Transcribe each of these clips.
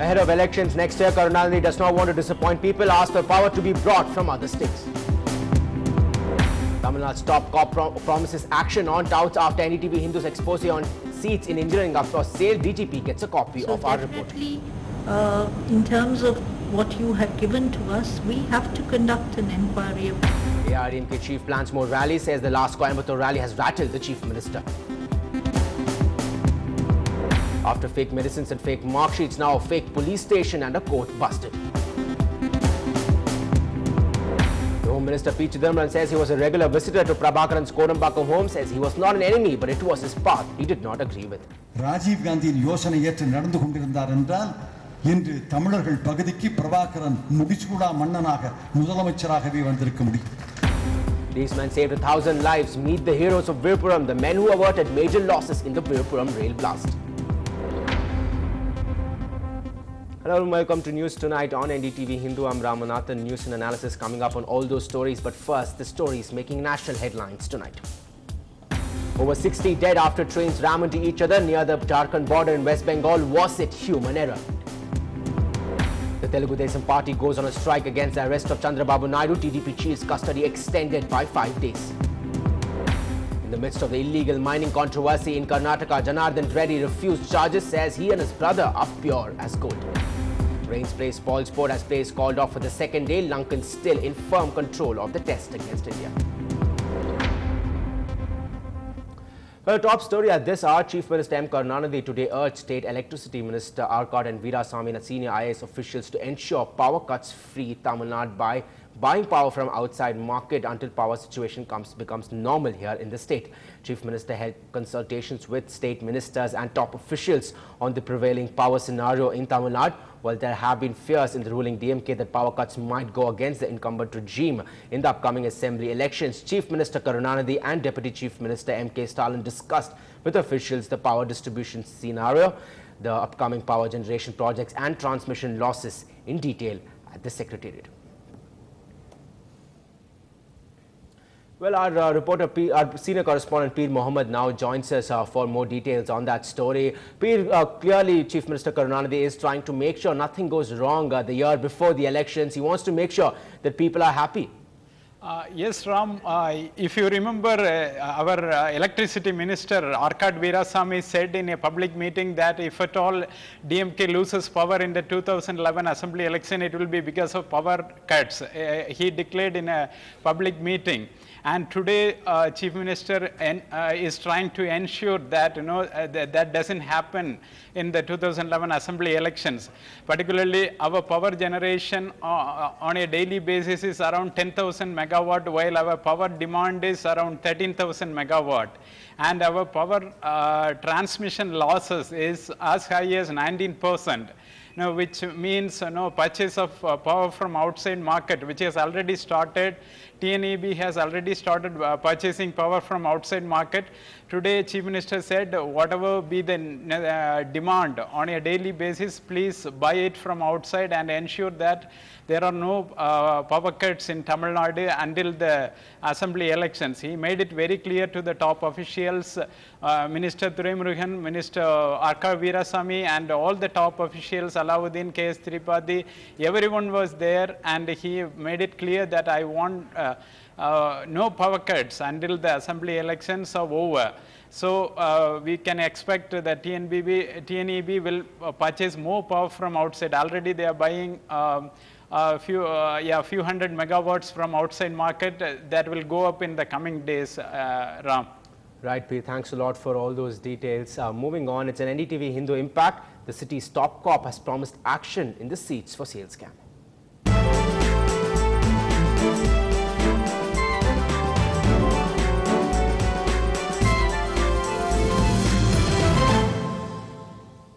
Ahead of elections next year, Karunanidhi does not want to disappoint people, asked for power to be brought from other states. Tamil Nadu's top cop promises action on touts after NDTV Hindu's expose on seats in engineering up for sale. DGP gets a copy of our report. In terms of what you have given to us, we have to conduct an inquiry. ARDMK chief plans more rallies, says the last Coimbatore rally has rattled the chief minister. After fake medicines and fake mark sheets, now a fake police station and a court busted. The Home Minister P. Chidambaram says he was a regular visitor to Prabhakaran's Kodambakam home, says he was not an enemy, but it was his path he did not agree with. Rajiv Gandhiயின் யோசனை ஏற்று நடந்து கொண்டிருந்தார் என்றால் இன்று தமிழர்கள் பகுதிக்கு பிரபாகரன் முடிசூடா மன்னனாக முதலமைச்சராகவே வந்திருக்க முடியும். These men saved 1,000 lives. Meet the heroes of Virpuram, the men who averted major losses in the Virpuram rail blast. Hello and welcome to News Tonight on NDTV Hindu. I'm Ramanathan. News and analysis coming up on all those stories. But first, the stories making national headlines tonight. Over 60 dead after trains ram into each other near the Jharkhand border in West Bengal. Was it human error? The Telugu Desam party goes on a strike against the arrest of Chandrababu Naidu. TDP chief's custody extended by 5 days. In the midst of the illegal mining controversy in Karnataka, Janardhan Reddy refused charges, says he and his brother are pure as gold. Rains play spoil sport as plays called off for the second day. Lankan still in firm control of the test against India. Well, top story at this hour, Chief Minister M. Karunanidhi today urged State Electricity Minister Arcot and Veerasamy and senior IAS officials to ensure power cuts free Tamil Nadu by buying power from outside market until power situation becomes normal here in the state. Chief Minister held consultations with state ministers and top officials on the prevailing power scenario in Tamil Nadu. While there have been fears in the ruling DMK that power cuts might go against the incumbent regime in the upcoming assembly elections, Chief Minister Karunanidhi and Deputy Chief Minister M.K. Stalin discussed with officials the power distribution scenario, the upcoming power generation projects and transmission losses in detail at the Secretariat. Well, our senior correspondent Peer Mohammed now joins us for more details on that story. Peer, clearly Chief Minister Karunanidhi is trying to make sure nothing goes wrong the year before the elections. He wants to make sure that people are happy. Yes, Ram. If you remember, our electricity minister Arcot Veerasamy said in a public meeting that if at all DMK loses power in the 2011 assembly election, it will be because of power cuts. He declared in a public meeting. And today, Chief Minister is trying to ensure that that doesn't happen in the 2011 assembly elections. Particularly, our power generation on a daily basis is around 10,000 megawatt, while our power demand is around 13,000 megawatt. And our power transmission losses is as high as 19%. Which means purchase of power from outside market, which has already started. TNEB has already started purchasing power from outside market. Today, Chief Minister said, whatever be the demand on a daily basis, please buy it from outside and ensure that there are no power cuts in Tamil Nadu until the assembly elections. He made it very clear to the top officials, Minister Thuraimurugan, Minister Arcot Veerasamy, and all the top officials, Alauddin, K.S. Tripathi, everyone was there, and he made it clear that I want no power cuts until the assembly elections are over. So we can expect that TNEB will purchase more power from outside. Already they are buying a few hundred megawatts from outside market. That will go up in the coming days, Ram. Right, Pete. Thanks a lot for all those details. Moving on, it's an NDTV Hindu impact. The city's top cop has promised action in the seats for sale scam.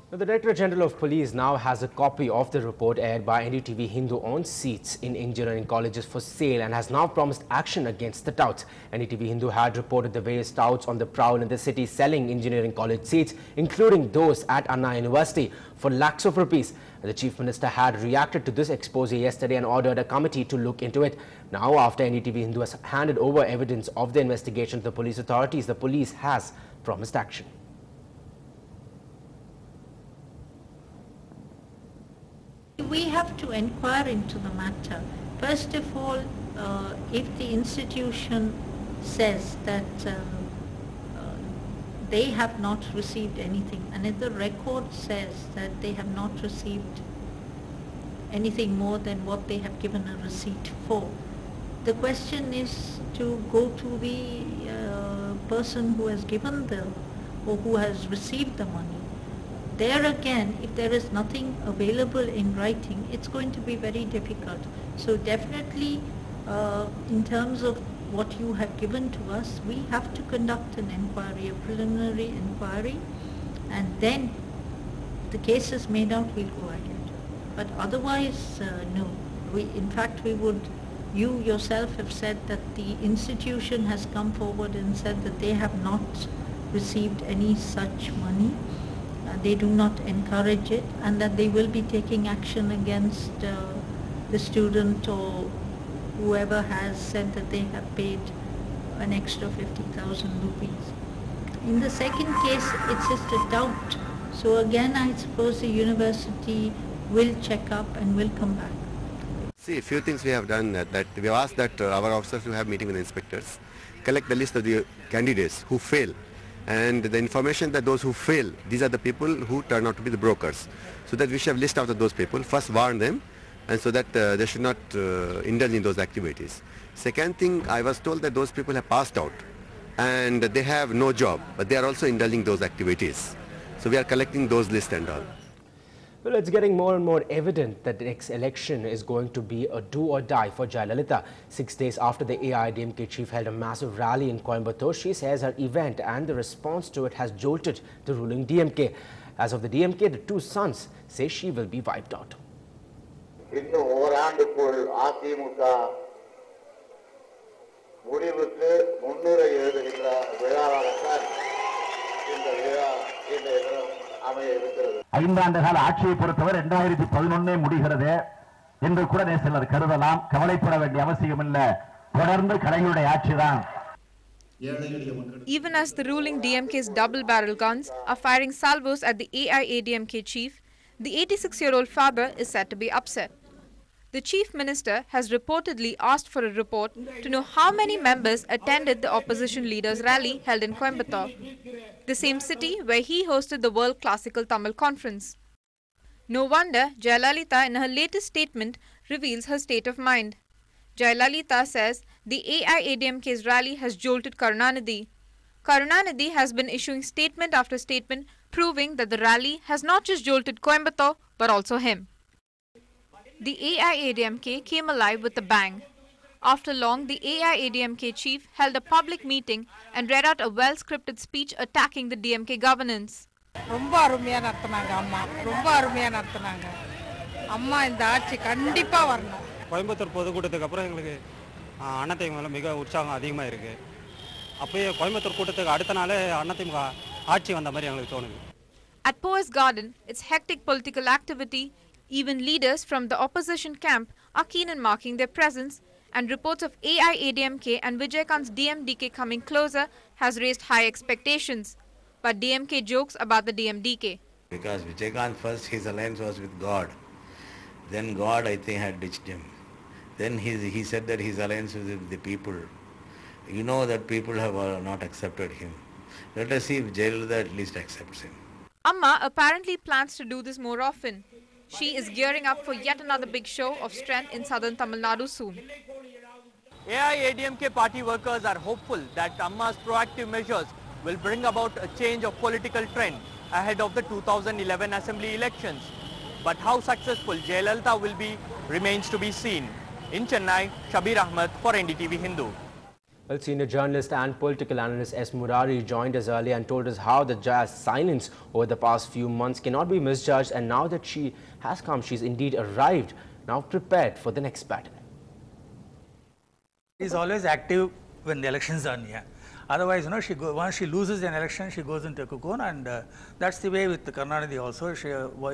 The Director General of Police now has a copy of the report aired by NDTV Hindu on seats in engineering colleges for sale and has now promised action against the touts. NDTV Hindu had reported the various touts on the prowl in the city selling engineering college seats, including those at Anna University, for lakhs of rupees. The Chief Minister had reacted to this expose yesterday and ordered a committee to look into it. Now, after NDTV Hindu has handed over evidence of the investigation to the police authorities, the police has promised action. we have to inquire into the matter. First of all, if the institution says that they have not received anything, and if the record says that they have not received anything more than what they have given a receipt for, the question is to go to the person who has given the, or who has received the money. There again, if there is nothing available in writing, it's going to be very difficult. So definitely, in terms of what you have given to us, we have to conduct an inquiry, a preliminary inquiry, and then the case is made out, we'll go ahead. But otherwise, no. In fact, you yourself have said that the institution has come forward and said that they have not received any such money. They do not encourage it, and that they will be taking action against the student or whoever has said that they have paid an extra 50,000 rupees. In the second case, it's just a doubt. So again, I suppose the university will check up and will come back. See, a few things we have done that we have asked that our officers who have meeting with the inspectors collect the list of the candidates who fail, and the information that those who fail, these are the people who turn out to be the brokers. So that we should have list out of those people, first warn them, and so that they should not indulge in those activities. Second thing, I was told that those people have passed out and they have no job, but they are also indulging those activities. So we are collecting those lists and all. Well, it's getting more and more evident that the next election is going to be a do or die for Jayalalitha. 6 days after the AIADMK chief held a massive rally in Coimbatore, she says her event and the response to it has jolted the ruling DMK. As of the DMK, the two sons say she will be wiped out. ஐந்தாண்டுகால ஆட்சியை பொறுத்தவர் 2011 முடிகிறது என்று கூட சிலர் கருதலாம். கவலைப்பட வேண்டிய அவசியம் இல்லை. தொடர்ந்து கலைஞருடைய ஆட்சிதான். Even as the ruling DMK's double-barrel guns are firing salvos at the AIADMK chief, the 86-year-old father is said to be upset. The chief minister has reportedly asked for a report to know how many members attended the opposition leader's rally held in Coimbatore, the same city where he hosted the World Classical Tamil Conference. No wonder Jayalalitha in her latest statement reveals her state of mind. Jayalalitha says the AIADMK's rally has jolted Karunanidhi. Karunanidhi has been issuing statement after statement proving that the rally has not just jolted Coimbatore but also him. The AIADMK came alive with a bang. After long, the AIADMK chief held a public meeting and read out a well-scripted speech attacking the DMK governance. ரொம்ப அருமையா நடத்துனாங்க அம்மா, ரொம்ப அருமையா நடத்துனாங்க அம்மா. இந்த ஆட்சி கண்டிப்பா வரணும். கோயம்புத்தூர் பொதுக்கூட்டத்துக்கு அப்புறம் எங்களுக்கு அண்ணாதிமுக மிக உற்சாகம் அதிகமாக இருக்கு. அப்பயே கோயம்புத்தூர் கூட்டத்துக்கு அடுத்த நாளே அண்ணாதிமுக ஆட்சி வந்த மாதிரி எங்களுக்கு தோணுது. At Poes Garden, its hectic political activity, even leaders from the opposition camp are keen in marking their presence, and reports of AIADMK and Vijayakant's DMDK coming closer has raised high expectations. But DMK jokes about the DMDK. Because Vijayakant first his alliance was with God. Then God, I think, had ditched him. Then he said that his alliance was with the people. You know that people have not accepted him. Let us see if Jayalalitha at least accepts him. Amma apparently plans to do this more often. She is gearing up for yet another big show of strength in southern Tamil Nadu soon. AIADMK party workers are hopeful that Amma's proactive measures will bring about a change of political trend ahead of the 2011 assembly elections. But how successful Jayalalitha will be remains to be seen. In Chennai, Shabir Ahmed for NDTV Hindu. Well, senior journalist and political analyst S. Murari joined us earlier and told us how the Jaya's silence over the past few months cannot be misjudged, and now that she has come, she's indeed arrived, now prepared for the next battle. She is always active when the elections are near. Otherwise, you know, once she loses an election, she goes into a cocoon, and that's the way with Karunanidhi also.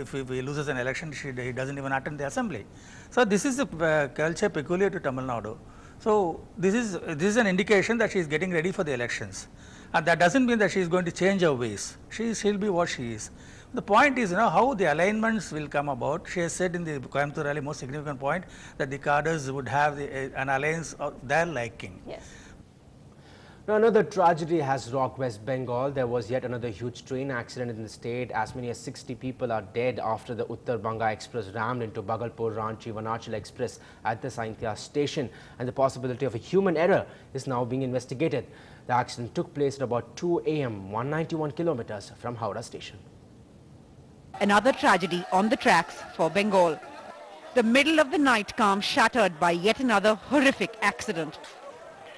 If he loses an election, he doesn't even attend the assembly. So this is a culture peculiar to Tamil Nadu. So this is an indication that she is getting ready for the elections, and that doesn't mean that she is going to change her ways. She'll be what she is. The point is, how the alignments will come about. She has said in the Coimbatore rally, most significant point, that the cadres would have an alliance of their liking. Yes. Now, another tragedy has rocked West Bengal. There was yet another huge train accident in the state. As many as 60 people are dead after the Uttar Banga Express rammed into Bhagalpur-Ranchi-Vanachal Express at the Saintia station, and the possibility of a human error is now being investigated. The accident took place at about 2 a.m., 191 kilometers from Howrah station. Another tragedy on the tracks for Bengal. The middle of the night calm shattered by yet another horrific accident.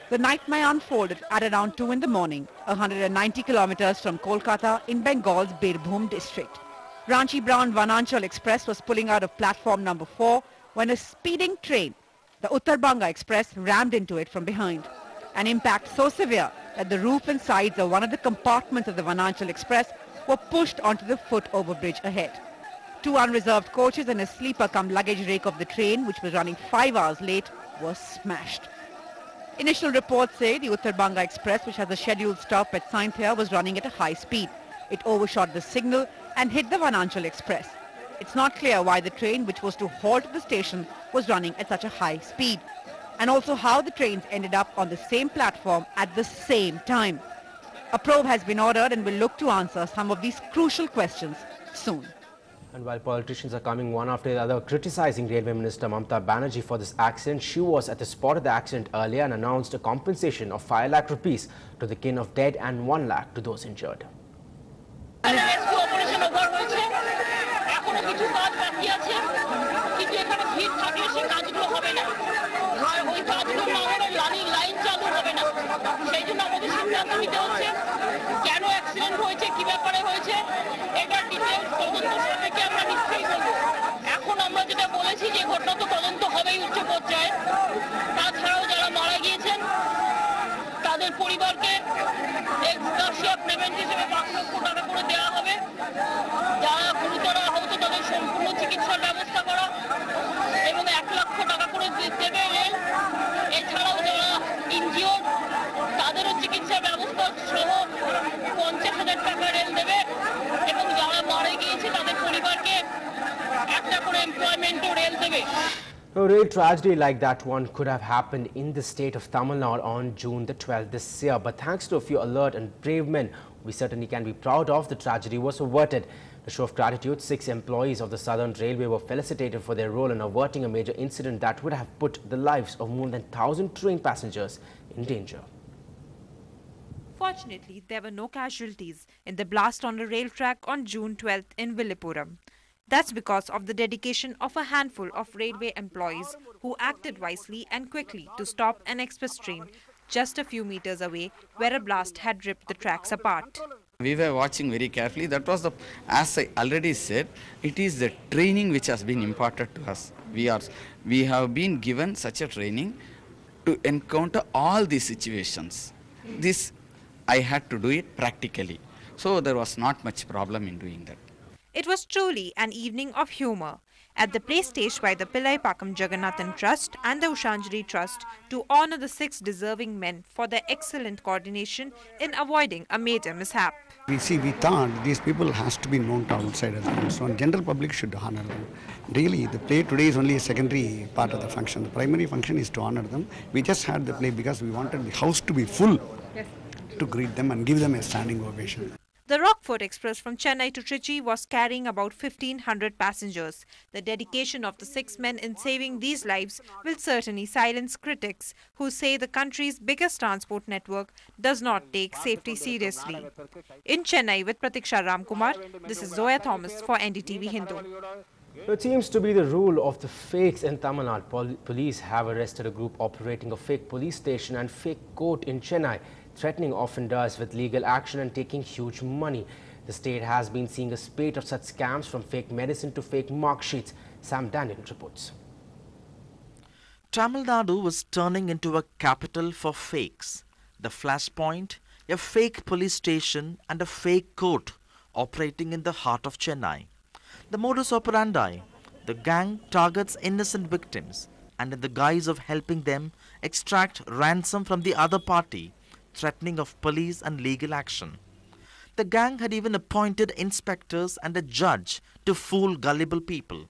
The nightmare unfolded at around 2 in the morning, 190 kilometers from Kolkata in Bengal's Birbhum district. Ranchi-Vanachal Express was pulling out of platform number 4 when a speeding train, the Uttar Banga Express, rammed into it from behind. An impact so severe that the roof and sides of one of the compartments of the Vanachal Express were pushed onto the foot overbridge ahead. 2 unreserved coaches and a sleeper-cum luggage rake of the train, which was running 5 hours late, was smashed. Initial reports say the Uttar Banga Express, which has a scheduled stop at Sainthia, was running at a high speed. It overshot the signal and hit the Vanachal Express. It's not clear why the train, which was to halt at the station, was running at such a high speed, and also how the trains ended up on the same platform at the same time. A probe has been ordered and will look to answer some of these crucial questions soon. And while politicians are coming one after the other criticizing Railway Minister Mamata Banerjee for this accident, she was at the spot of the accident earlier and announced a compensation of 5 lakh rupees to the kin of dead and 1 lakh to those injured. A real tragedy like that one could have happened in the state of Tamil Nadu on June the 12th this year, but thanks to a few alert and brave men we certainly can be proud of, the tragedy was averted. A show of gratitude, 6 employees of the Southern Railway were felicitated for their role in averting a major incident that would have put the lives of more than 1,000 train passengers in danger. Fortunately, there were no casualties in the blast on the rail track on June 12th in Villupuram. That's because of the dedication of a handful of railway employees who acted wisely and quickly to stop an express train just a few meters away where a blast had ripped the tracks apart. We were watching very carefully. That was as I already said, it is the training which has been imparted to us. We have been given such a training to encounter all these situations. This I had to do it practically. So there was not much problem in doing that. It was truly an evening of humour at the play staged by the Pillai Pakam Jagannathan Trust and the Ushanjali Trust to honour the 6 deserving men for their excellent coordination in avoiding a major mishap. We thought these people has to be known to outsiders, and so general public should honour them. Really, the play today is only a secondary part of the function. The primary function is to honour them. We just had the play because we wanted the house to be full to greet them and give them a standing ovation. The Rockford Express from Chennai to Trichy was carrying about 1,500 passengers. The dedication of the 6 men in saving these lives will certainly silence critics who say the country's biggest transport network does not take safety seriously. In Chennai with Pratiksha Ramkumar, this is Zoya Thomas for NDTV Hindu. It seems to be the rule of the fakes in Tamil Nadu. Police have arrested a group operating a fake police station and fake court in Chennai, threatening offenders with legal action and taking huge money. The state has been seeing a spate of such scams, from fake medicine to fake mark sheets. Sam Daniel reports. Tamil Nadu was turning into a capital for fakes. The Flashpoint, a fake police station and a fake court operating in the heart of Chennai. The modus operandi: the gang targets innocent victims and in the guise of helping them extract ransom from the other party, threatening of police and legal action. The gang had even appointed inspectors and a judge to fool gullible people.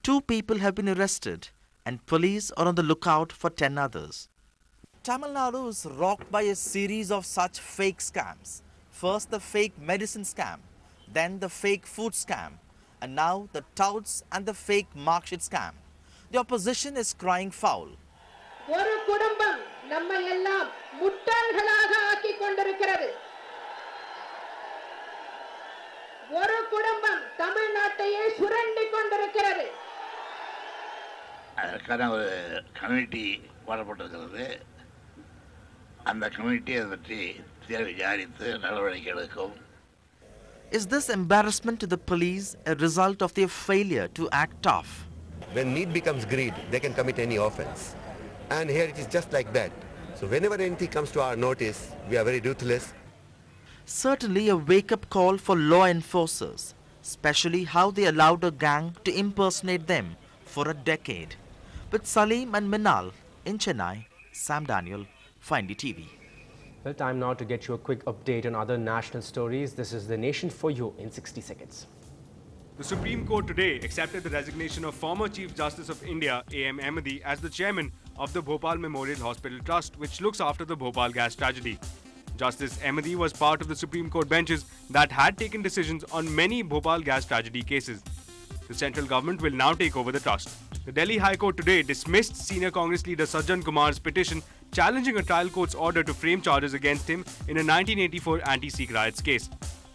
2 people have been arrested and police are on the lookout for 10 others. Tamil Nadu is rocked by a series of such fake scams. First the fake medicine scam, then the fake food scam, and now the touts and the fake marksheet scam. The opposition is crying foul. ஒரு குடும்பம் நம்மை எல்லாம் முட்டாள்களாக ஆக்கிக் கொண்டிருக்கிறது. ஒரு குடும்பம் தமிழ்நாட்டையே சுரண்டிக் கொண்டிருக்கிறது. அதற்கான ஒரு கமிட்டி போடப்பட்டிருக்கிறது. அந்த கமிட்டி அதை பற்றி விசாரித்து நடவடிக்கை எடுக்கும். Is this embarrassment to the police a result of their failure to act tough? When need becomes greed, they can commit any offense. And here it is just like that. So whenever anything comes to our notice, we are very ruthless. Certainly a wake-up call for law enforcers, especially how they allowed a gang to impersonate them for a decade. With Salim and Minal in Chennai, Sam Daniel, Findy TV. Well, time now to get you a quick update on other national stories. This is The Nation for you in 60 seconds. The Supreme Court today accepted the resignation of former Chief Justice of India, A.M. Ahmadi, as the chairman of the Bhopal Memorial Hospital Trust, which looks after the Bhopal gas tragedy. Justice Ahmadi was part of the Supreme Court benches that had taken decisions on many Bhopal gas tragedy cases. The central government will now take over the trust. The Delhi High Court today dismissed senior Congress leader Sajjan Kumar's petition challenging a trial court's order to frame charges against him in a 1984 anti-Sikh riots case.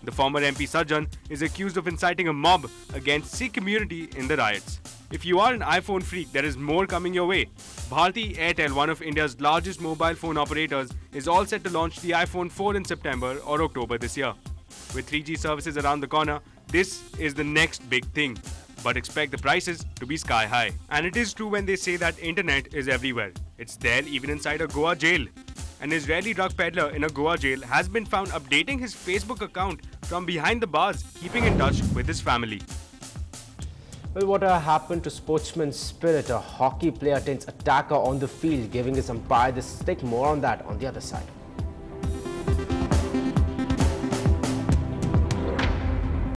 The former MP Sajjan is accused of inciting a mob against Sikh community in the riots. If you are an iPhone freak, there is more coming your way. Bharti Airtel, one of India's largest mobile phone operators, is all set to launch the iPhone 4 in September or October this year. With 3G services around the corner, this is the next big thing. But expect the prices to be sky high. And it is true when they say that internet is everywhere. It's there even inside a Goa jail. An Israeli drug peddler in a Goa jail has been found updating his Facebook account from behind the bars, keeping in touch with his family. Well, what happened to sportsman spirit? A hockey player attends attacker on the field, giving his umpire the stick. More on that on the other side.